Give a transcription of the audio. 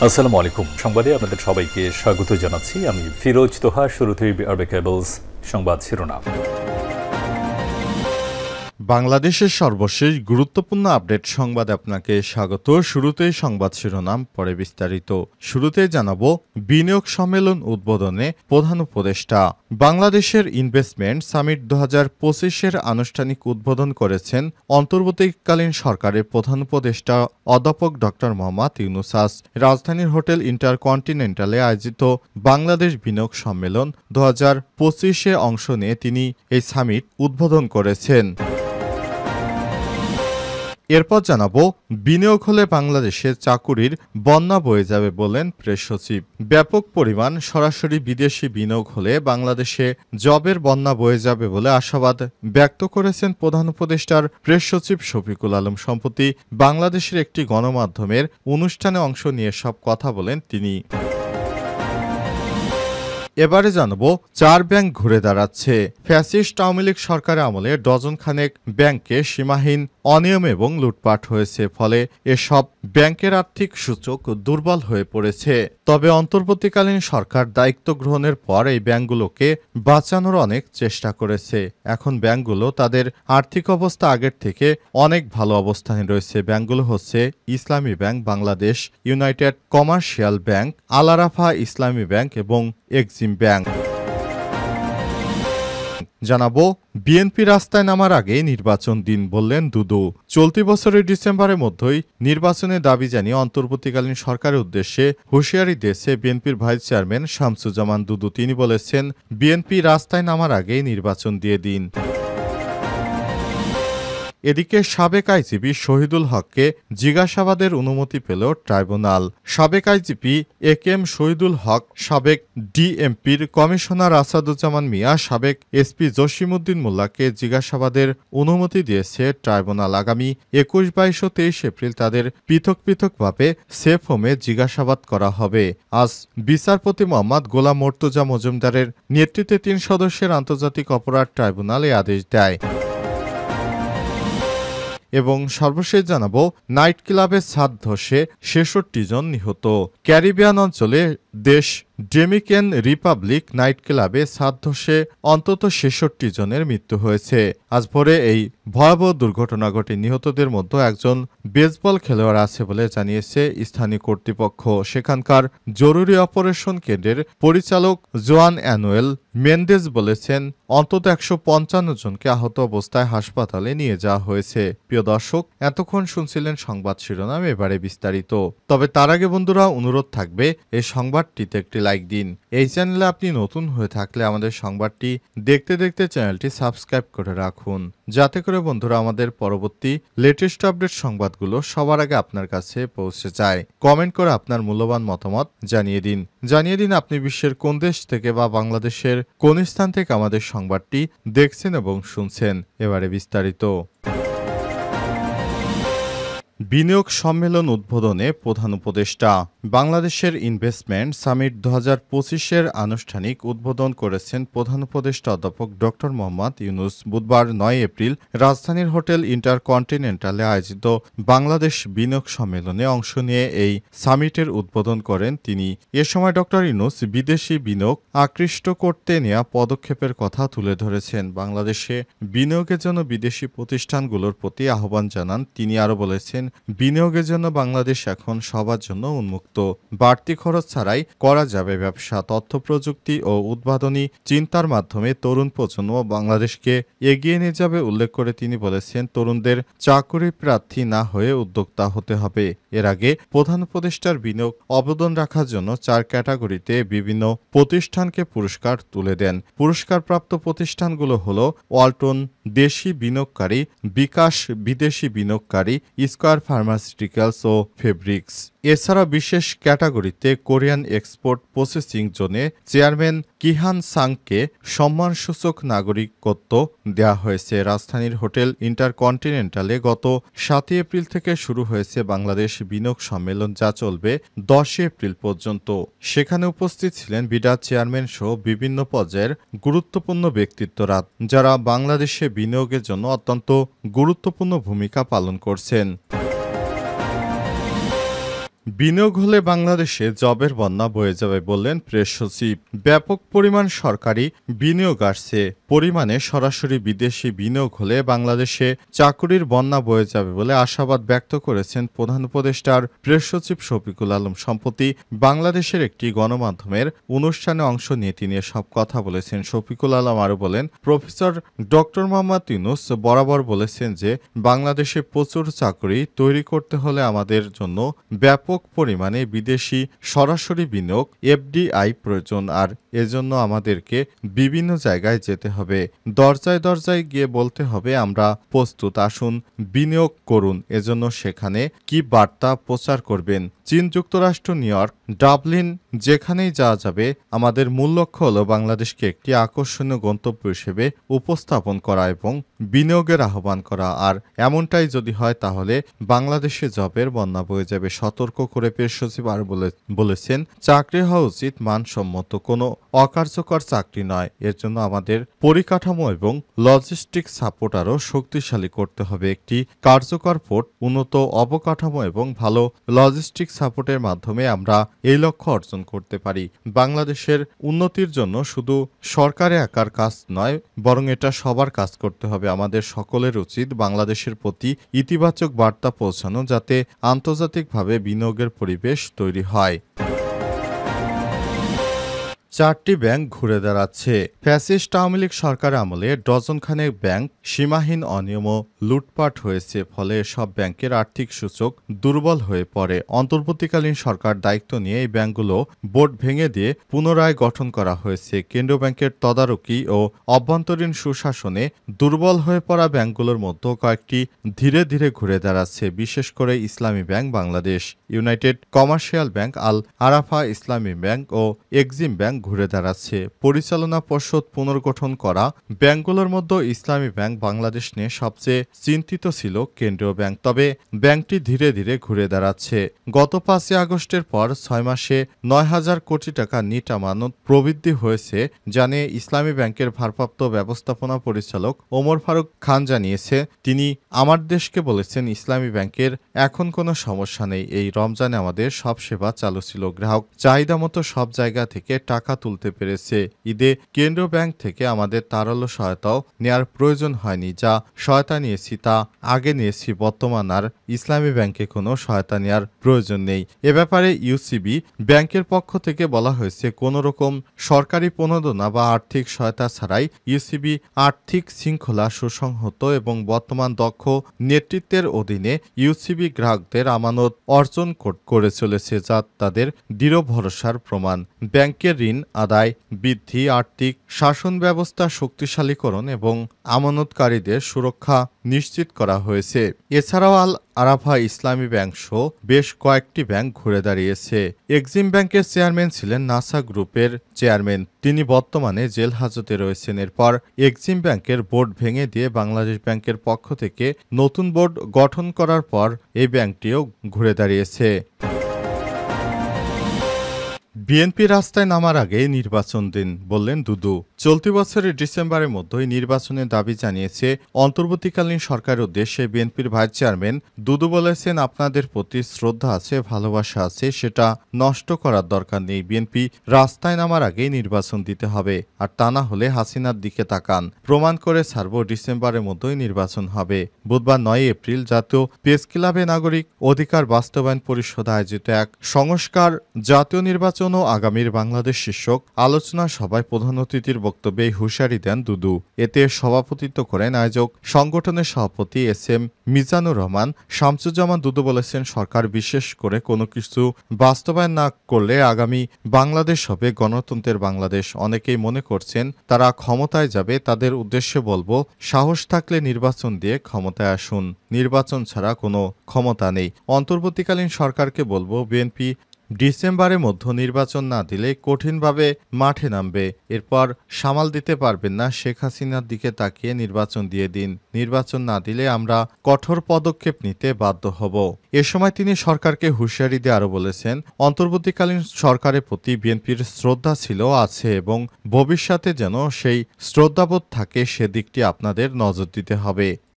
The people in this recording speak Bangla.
আসসালামু আলাইকুম। সংবাদে আপনাদের সবাইকে স্বাগত জানাচ্ছি। আমি ফিরোজ তোহা। শুরুতেই আরবে কেবলস সংবাদ শিরোনাম। বাংলাদেশের সর্বশেষ গুরুত্বপূর্ণ আপডেট সংবাদে আপনাকে স্বাগত। শুরুতেই সংবাদ শিরোনাম, পরে বিস্তারিত। শুরুতেই জানাবো বিনিয়োগ সম্মেলন উদ্বোধনে প্রধান উপদেষ্টা। বাংলাদেশের ইনভেস্টমেন্ট সামিট 2025-এর আনুষ্ঠানিক উদ্বোধন করেছেন অন্তর্বর্তীকালীন সরকারের প্রধান উপদেষ্টা অধ্যাপক ডক্টর মোহাম্মদ ইউনূস। রাজধানীর হোটেল ইন্টারকন্টিনেন্টালে আয়োজিত বাংলাদেশ বিনিয়োগ সম্মেলন 2025-এ অংশ নিয়ে তিনি এই সামিট উদ্বোধন করেছেন। এরপর জানাবো বিনিয়োগ হলে বাংলাদেশে চাকুরির বন্যা বয়ে যাবে বলেন প্রেস সচিব। ব্যাপক পরিমাণ সরাসরি বিদেশি বিনিয়োগ হলে বাংলাদেশে জবের বন্যা বয়ে যাবে বলে আশাবাদ ব্যক্ত করেছেন প্রধান উপদেষ্টার প্রেস সচিব শফিকুল আলম। সম্প্রতি বাংলাদেশের একটি গণমাধ্যমের অনুষ্ঠানে অংশ নিয়ে সব কথা বলেন তিনি। এবারে জানাবো 4 ব্যাংক ঘুরে দাঁড়াচ্ছে। ফ্যাসিস্ট আওয়ামী লীগ সরকারের আমলে ডজন খানেক ব্যাংকে সীমাহীন অনিয়ম এবং লুটপাট হয়েছে, ফলে এসব ব্যাংকের আর্থিক সূচক দুর্বল হয়ে পড়েছে। তবে অন্তর্বর্তীকালীন সরকার দায়িত্ব গ্রহণের পর এই ব্যাংকগুলোকে বাঁচানোর অনেক চেষ্টা করেছে। এখন ব্যাংকগুলো তাদের আর্থিক অবস্থা আগের থেকে অনেক ভালো অবস্থানে রয়েছে। ব্যাংকগুলো হচ্ছে Islami Bank Bangladesh, United Commercial Bank, Al Arafah Islami Bank এবং এক্সিম ব্যাংক। জানাবো বিএনপি রাস্তায় নামার আগে নির্বাচন দিন বললেন দুদু। চলতি বছরের ডিসেম্বরের মধ্যেই নির্বাচনের দাবি জানিয়ে অন্তর্বর্তীকালীন সরকারের উদ্দেশ্যে হুঁশিয়ারি দিয়েছে বিএনপির ভাইস চেয়ারম্যান শামসুজ্জামান দুদু। তিনি বলেছেন, বিএনপি রাস্তায় নামার আগেই নির্বাচন দিয়ে দিন। এদিকে সাবেক আইজিপি শহীদুল হককে জিজ্ঞাসাবাদের অনুমতি পেল ট্রাইব্যুনাল। সাবেক আইজিপি একেএম শহীদুল হক, সাবেক ডিএমপির কমিশনার আসাদুজ্জামান মিয়া, সাবেক এসপি জসিমউদ্দিন মোল্লাকে জিজ্ঞাসাবাদের অনুমতি দিয়েছে ট্রাইব্যুনাল। আগামী 21, 22 ও 23 এপ্রিল তাদের পৃথক পৃথকভাবে সেফ হোমে জিজ্ঞাসাবাদ করা হবে। আজ বিচারপতি মোহাম্মদ গোলাম মর্তুজা মজুমদারের নেতৃত্বে 3 সদস্যের আন্তর্জাতিক অপরাধ ট্রাইব্যুনাল এই আদেশ দেয়। এবং সর্বশেষ জানাবো নাইট ক্লাবের ছাদ ধসে 66 জন নিহত। ক্যারিবিয়ান অঞ্চলে দেশ ডোমিনিকান রিপাবলিক নাইট ক্লাবে ছাদ ধসে অন্তত 66 জনের মৃত্যু হয়েছে। আজ ভোরে এই ভয়াবহ দুর্ঘটনা ঘটে। নিহতদের মধ্যে একজন বেসবল খেলোয়াড় আছে বলে জানিয়েছে স্থানীয় কর্তৃপক্ষ। সেখানকার জরুরি অপারেশন কেন্দ্রের পরিচালক জোয়ান অ্যানুয়েল মেন্ডেজ বলেছেন, অন্তত 155 জনকে আহত অবস্থায় হাসপাতালে নিয়ে যাওয়া হয়েছে। প্রিয় দর্শক, এতক্ষণ শুনছিলেন সংবাদ শিরোনাম, এবারে বিস্তারিত। তবে তার আগে বন্ধুরা, অনুরোধ থাকবে এই সংবাদটিতে একটি লাইক দিন। এই চ্যানেলে আপনি নতুন হয়ে থাকলে আমাদের সংবাদটি দেখতে দেখতে চ্যানেলটি সাবস্ক্রাইব করে রাখুন, যাতে করে বন্ধুরা আমাদের পরবর্তী লেটেস্ট আপডেট সংবাদগুলো সবার আগে আপনার কাছে পৌঁছে যায়। কমেন্ট করে আপনার মূল্যবান মতামত জানিয়ে দিন আপনি বিশ্বের কোন দেশ থেকে বা বাংলাদেশের কোন স্থান থেকে আমাদের সংবাদটি দেখছেন এবং শুনছেন। এবারে বিস্তারিত। বিনিয়োগ সম্মেলন উদ্বোধনে প্রধান উপদেষ্টা। বাংলাদেশের ইনভেস্টমেন্ট সামিট 2025-এর আনুষ্ঠানিক উদ্বোধন করেছেন প্রধান উপদেষ্টা অধ্যাপক ডক্টর মোহাম্মদ ইউনূস। বুধবার 9 এপ্রিল রাজধানীর হোটেল ইন্টারকন্টিনেন্টালে আয়োজিত বাংলাদেশ বিনিয়োগ সম্মেলনে অংশ নিয়ে এই সামিটের উদ্বোধন করেন তিনি। এ সময় ডক্টর ইউনূস বিদেশি বিনিয়োগ আকৃষ্ট করতে নেওয়া পদক্ষেপের কথা তুলে ধরেছেন। বাংলাদেশে বিনিয়োগের জন্য বিদেশি প্রতিষ্ঠানগুলোর প্রতি আহ্বান জানান তিনি। আরও বলেছেন, বিনিয়োগের জন্য বাংলাদেশ এখন সবার জন্য উন্মুক্ত। বাড়তি খরচ ছাড়াই করা যাবে ব্যবসা। তথ্য প্রযুক্তি ও উদ্ভাবনী চিন্তার মাধ্যমে তরুণ প্রজন্ম বাংলাদেশকে এগিয়ে নিয়ে যাবে উল্লেখ করে তিনি বলেছেন, তরুণদের চাকরি প্রার্থী না হয়ে উদ্যোক্তা হতে হবে। এর আগে প্রধান উপদেষ্টার বিনিয়োগ অবদান রাখার জন্য 4 ক্যাটাগরিতে বিভিন্ন প্রতিষ্ঠানকে পুরস্কার তুলে দেন। পুরস্কারপ্রাপ্ত প্রতিষ্ঠানগুলো হলো ওয়ালটন দেশি বিনিয়োগকারী, বিকাশ বিদেশি বিনিয়োগকারী, স্কয়ার ফার্মাসিউটিক্যালস ও ফেব্রিক্স। এছাড়া বিশেষ ক্যাটাগরিতে কোরিয়ান এক্সপোর্ট প্রসেসিং জোনে চেয়ারম্যান কিহান সাংকে সম্মানসূচক নাগরিকত্ব দেওয়া হয়েছে। রাজধানীর হোটেল ইন্টারকন্টিনেন্টালে গত 7 এপ্রিল থেকে শুরু হয়েছে বাংলাদেশ বিনিয়োগ সম্মেলন, যা চলবে 10 এপ্রিল পর্যন্ত। সেখানে উপস্থিত ছিলেন বিডা চেয়ারম্যান সহ বিভিন্ন পর্যায়ের গুরুত্বপূর্ণ ব্যক্তিত্বরা, যারা বাংলাদেশে বিনিয়োগের জন্য অত্যন্ত গুরুত্বপূর্ণ ভূমিকা পালন করছেন। বিনিয়োগ হলে বাংলাদেশে জবের বন্যা বয়ে যাবে বললেন প্রেস সচিব। ব্যাপক পরিমাণ সরকারি বিনিয়োগ আসছে, পরিমাণে সরাসরি বিদেশি বিনিয়োগ হলে বাংলাদেশে চাকুরির বন্যা বয়ে যাবে বলে আশাবাদ ব্যক্ত করেছেন প্রধান উপদেষ্টার প্রেস সচিব শফিকুল আলম। সম্প্রতি বাংলাদেশের একটি গণমাধ্যমের অনুষ্ঠানে অংশ নিয়ে তিনি সব কথা বলেছেন। শফিকুল আলম আরও বলেন, প্রফেসর ডক্টর মোহাম্মদ ইউনূস বরাবর বলেছেন যে বাংলাদেশে প্রচুর চাকরি তৈরি করতে হলে আমাদের জন্য ব্যাপক পরিমাণে বিদেশি সরাসরি বিনিয়োগ এফডিআই প্রয়োজন, আর এজন্য আমাদেরকে বিভিন্ন জায়গায় যেতে হবে, দরজায় দরজায় গিয়ে বলতে হবে আমরা প্রস্তুত, আসুন বিনিয়োগ করুন। এজন্য সেখানে কি বার্তা প্রচার করবেন? চীন, যুক্তরাষ্ট্র, নিউ ইয়র্ক, ডাবলিন, যেখানেই যাওয়া যাবে আমাদের মূল লক্ষ্য হল বাংলাদেশকে একটি আকর্ষণীয় গন্তব্য হিসেবে উপস্থাপন করা এবং বিনিয়োগের আহ্বান করা। আর এমনটাই যদি হয় তাহলে বাংলাদেশে জবের বন্যা বয়ে যাবে। সতর্ক করে প্রেস সচিব আরও বলেছেন, চাকরি হওয়া উচিত মানসম্মত, কোনো অকার্যকর চাকরি নয়। এর জন্য আমাদের পরিকাঠামো এবং লজিস্টিক সাপোর্ট আরও শক্তিশালী করতে হবে। একটি কার্যকর পোর্ট, উন্নত অবকাঠামো এবং ভালো লজিস্টিক সাপোর্টের মাধ্যমে আমরা এই লক্ষ্য অর্জন করতে পারি। বাংলাদেশের উন্নতির জন্য শুধু সরকারে একার কাজ নয়, বরং এটা সবার কাজ করতে হবে। আমাদের সকলের উচিত বাংলাদেশের প্রতি ইতিবাচক বার্তা পৌঁছানো, যাতে আন্তর্জাতিকভাবে বিনিয়োগের পরিবেশ তৈরি হয়। 4টি ব্যাংক ঘুরে দাঁড়াচ্ছে। ফ্যাসিস্ট আওয়ামী লীগ সরকার আমলে ডজনখানেক ব্যাংক সীমাহীন অনিয়ম ও লুটপাট হয়েছে, ফলে সব ব্যাংকের আর্থিক সূচক দুর্বল হয়ে পড়ে। অন্তর্বর্তীকালীন সরকার দায়িত্ব নিয়ে এই ব্যাংকগুলো বোর্ড ভেঙে দিয়ে পুনরায় গঠন করা হয়েছে। কেন্দ্রীয় ব্যাংকের তদারকি ও অভ্যন্তরীণ সুশাসনে দুর্বল হয়ে পড়া ব্যাংকগুলোর মধ্যে কয়েকটি ধীরে ধীরে ঘুরে দাঁড়াচ্ছে, বিশেষ করে Islami Bank Bangladesh, United Commercial Bank, Al Arafah Islami Bank ও এক্সিম ব্যাংক ঘুরে দাঁড়াচ্ছে। পরিচালনা পর্ষদ পুনর্গঠন করা ব্যাংকগুলোর মধ্যে ইসলামী ব্যাংক বাংলাদেশ নিয়ে সবচেয়ে চিন্তিত ছিল কেন্দ্রীয় ব্যাংক, তবে ব্যাংকটি ধীরে ধীরে ঘুরে দাঁড়াচ্ছে। গত 5 আগস্টের পর 6 মাসে 9,000 কোটি টাকা নিট আমানত প্রবৃদ্ধি হয়েছে, জানে ইসলামী ব্যাংকের ভারপ্রাপ্ত ব্যবস্থাপনা পরিচালক ওমর ফারুক খান জানিয়েছে। তিনি আমার দেশকে বলেছেন, ইসলামী ব্যাংকের এখন কোনো সমস্যা নেই। এই রমজানে আমাদের সব সেবা চালু ছিল, গ্রাহক চাহিদা মতো সব জায়গা থেকে টাকা তুলতে পেরেছে। ঈদে কেন্দ্রীয় ব্যাংক থেকে আমাদের তারল্য সহায়তাও নেওয়ার প্রয়োজন হয়নি, যা সহায়তা নিয়েছি তা আগে নিয়েছি, বর্তমান আর ইসলামী ব্যাংকে কোনো সহায়তা নেওয়ার প্রয়োজন নেই। এ ব্যাপারে ইউসিবি ব্যাংকের পক্ষ থেকে বলা হয়েছে, কোনো রকম সরকারি প্রণোদনা বা আর্থিক সহায়তা ছাড়াই ইউসিবি আর্থিক শৃঙ্খলা সুসংহত এবং বর্তমান দক্ষ নেতৃত্বের অধীনে ইউসিবি গ্রাহকদের আমানত অর্জন করে চলেছে, যা তাদের দৃঢ় ভরসার প্রমাণ। ব্যাংকের ঋণ আদায় বৃদ্ধি, আর্থিক শাসন ব্যবস্থা শক্তিশালীকরণ এবং আমানতকারীদের সুরক্ষা নিশ্চিত করা হয়েছে। এছাড়াও আল আরাফা ইসলামী ব্যাংক সহ বেশ কয়েকটি ব্যাংক ঘুরে দাঁড়িয়েছে। এক্সিম ব্যাংকের চেয়ারম্যান ছিলেন নাসা গ্রুপের চেয়ারম্যান, তিনি বর্তমানে জেল হাজতে রয়েছেন। এরপর এক্সিম ব্যাংকের বোর্ড ভেঙে দিয়ে বাংলাদেশ ব্যাংকের পক্ষ থেকে নতুন বোর্ড গঠন করার পর এই ব্যাংকটিও ঘুরে দাঁড়িয়েছে। বিএনপি রাস্তায় নামার আগে নির্বাচন দিন বললেন দুদু। চলতি বছরের ডিসেম্বরের মধ্যেই নির্বাচনের দাবি জানিয়েছে অন্তর্বর্তীকালীন সরকারের উদ্দেশ্যে বিএনপির ভাইস চেয়ারম্যান দুদু বলেছেন, আপনাদের প্রতি শ্রদ্ধা আছে, ভালোবাসা আছে, সেটা নষ্ট করার দরকার নেই। বিএনপি রাস্তায় নামার আগেই নির্বাচন দিতে হবে, আর তা না হলে হাসিনার দিকে তাকান, প্রমাণ করে ছাড়ব ডিসেম্বরের মধ্যেই নির্বাচন হবে। বুধবার 9 এপ্রিল জাতীয় প্রেস ক্লাবে নাগরিক অধিকার বাস্তবায়ন পরিষদ আয়োজিত এক সংস্কার জাতীয় নির্বাচন ও আগামীর বাংলাদেশ শীর্ষক আলোচনা সভায় প্রধান অতিথির বক্তব্যে হুঁশিয়ারি দেন দুদু। এতে সভাপতিত্ব করেন আয়োজক সংগঠনের সভাপতি এস.এম. মিজানুর রহমান। শামসুজ্জামান দুদু বলেছেন, সরকার বিশেষ করে কোনো কিছু বাস্তবায়ন না করলে আগামী বাংলাদেশ হবে গণতন্ত্রের বাংলাদেশ। অনেকেই মনে করছেন তারা ক্ষমতায় যাবে, তাদের উদ্দেশ্যে বলবো, সাহস থাকলে নির্বাচন দিয়ে ক্ষমতায় আসুন, নির্বাচন ছাড়া কোনো ক্ষমতা নেই। অন্তর্বর্তীকালীন সরকারকে বলবো, বিএনপি ডিসেম্বরের মধ্যে নির্বাচন না দিলে কঠিনভাবে মাঠে নামবে। এরপর সামাল দিতে পারবেন না, শেখ হাসিনার দিকে তাকিয়ে নির্বাচন দিয়ে দিন, নির্বাচন না দিলে আমরা কঠোর পদক্ষেপ নিতে বাধ্য হব। এ সময় তিনি সরকারকে হুঁশিয়ারি দিয়ে আরও বলেছেন, অন্তর্বর্তীকালীন সরকারের প্রতি বিএনপির শ্রদ্ধা ছিল, আছে এবং ভবিষ্যতে যেন সেই শ্রদ্ধাবোধ থাকে সেদিকটি আপনাদের নজর দিতে হবে।